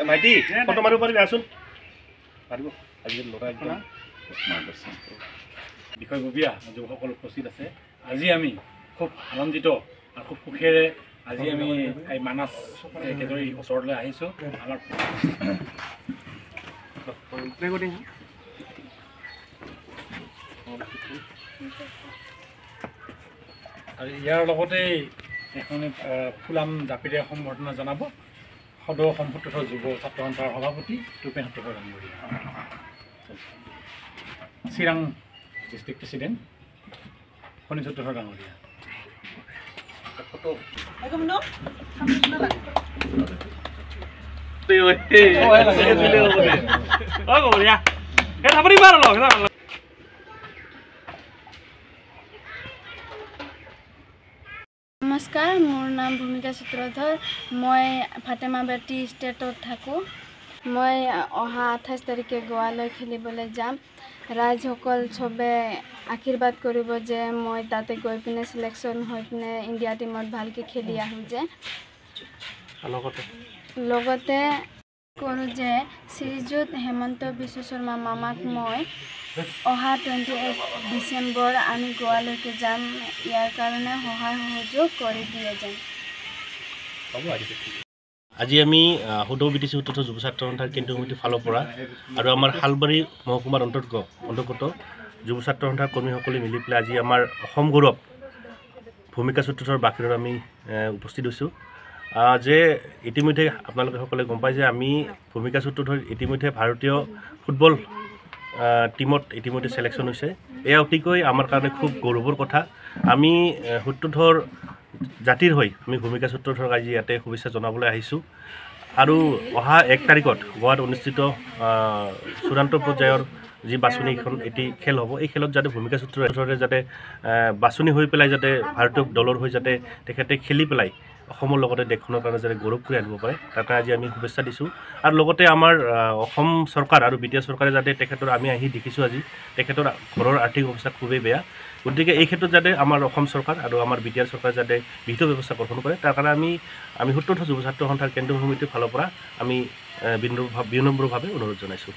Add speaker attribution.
Speaker 1: ভাইটি ফটো মাৰিব পাৰিবি আছোন পাৰিব আজিকালি ল'ৰা একদম বিষয়ববীয়া যুৱকসকল উপস্থিত আছে আজি আমি খুব আনন্দিত আৰু খুব সুখেৰে আজি আমি এই মানাস একেদৰে ওচৰলৈ আহিছোঁ আমাৰ আৰু ইয়াৰ লগতে এখন ফুলাম জাপিৰে সম্বৰ্ধনা জনাব সদৌ সম্পদ তথা যুৱ ছাত্ৰ সন্থাৰ সভাপতি ৰূপেন সত্তৰ ডাঙৰীয়া চিৰাং ডিষ্ট্ৰিক্ট প্ৰেচিডেণ্ট ফণী সত্তৰ ডাঙৰীয়া ফটো
Speaker 2: নমস্কাৰ মোৰ নাম ভূমিকা সূত্ৰধৰ মই ফাতেমাবাটি ষ্টেটত থাকোঁ মই অহা 28 তাৰিখে গোৱালৈ খেলিবলৈ যাম ৰাইজসকল চবে আশীৰ্বাদ কৰিব যে মই তাতে গৈ পিনে সিলেকশ্যন হৈ পিনে ইণ্ডিয়া টিমত ভালকৈ খেলি আহোঁ যে লগতে কৰোঁ যে শ্ৰীযুত হেমন্ত বিশ্ব শৰ্মা মামাক মই অহা 28 ডিচেম্বৰ আমি গোৱালৈকে যাম ইয়াৰ কাৰণে সহায় সহযোগ কৰি দিয়ে যেন
Speaker 1: আজি আমি সদৌ বিটিচি তথা যুৱ ছাত্ৰ সন্থাৰ কেন্দ্ৰীয় সমিতিৰ ফালৰ পৰা আৰু আমাৰ শালবাৰী মহকুমাৰ অন্তৰ্গত যুৱ ছাত্ৰ সন্থাৰ কৰ্মীসকলে মিলি পেলাই আজি আমাৰ অসম গৌৰৱ ভূমিকা সূত্ৰধৰ বাকীৰত আমি উপস্থিত হৈছোঁ যে ইতিমধ্যে আপোনালোকে সকলে গম পায় যে আমি ভূমিকা সূত্ৰধৰ ইতিমধ্যে ভাৰতীয় ফুটবল টিমত ইতিমধ্যে সিলেকশ্যন হৈছে এয়া অতিকৈ আমাৰ কাৰণে খুব গৌৰৱৰ কথা আমি সূত্ৰধৰ জাতিৰ হৈ আমি ভূমিকা সূত্ৰধৰক আজি ইয়াতে শুভেচ্ছা জনাবলৈ আহিছোঁ আৰু অহা 1 তাৰিখত গোৱাত অনুষ্ঠিত চূড়ান্ত পৰ্যায়ৰ যি বাছনি এখন এটি খেল হ'ব এই খেলত যাতে ভূমিকা সূত্ৰধৰে যাতে বাছনি হৈ পেলাই যাতে ভাৰতীয় দলৰ হৈ যাতে তেখেতে খেলি পেলাই অসমৰ লগতে দেশখনৰ কাৰণে যাতে গৌৰৱ কৰি আনিব পাৰে তাৰ কাৰণে আজি আমি শুভেচ্ছা দিছোঁ আৰু লগতে আমাৰ অসম চৰকাৰ আৰু বিটিআৰ চৰকাৰে যাতে তেখেতৰ আমি আহি দেখিছোঁ আজি তেখেতৰ ঘৰৰ আৰ্থিক অৱস্থা খুবেই বেয়া গতিকে এই ক্ষেত্ৰত যাতে আমাৰ অসম চৰকাৰ আৰু আমাৰ বিটিআৰ চৰকাৰে যাতে বিহিত ব্যৱস্থা গ্ৰহণ কৰে তাৰ কাৰণে আমি সূত্ৰধৰ যুৱ ছাত্ৰ সন্থাৰ কেন্দ্ৰীয় সমিতিৰ ফালৰ পৰা আমি বিনম্ৰভাৱে অনুৰোধ জনাইছোঁ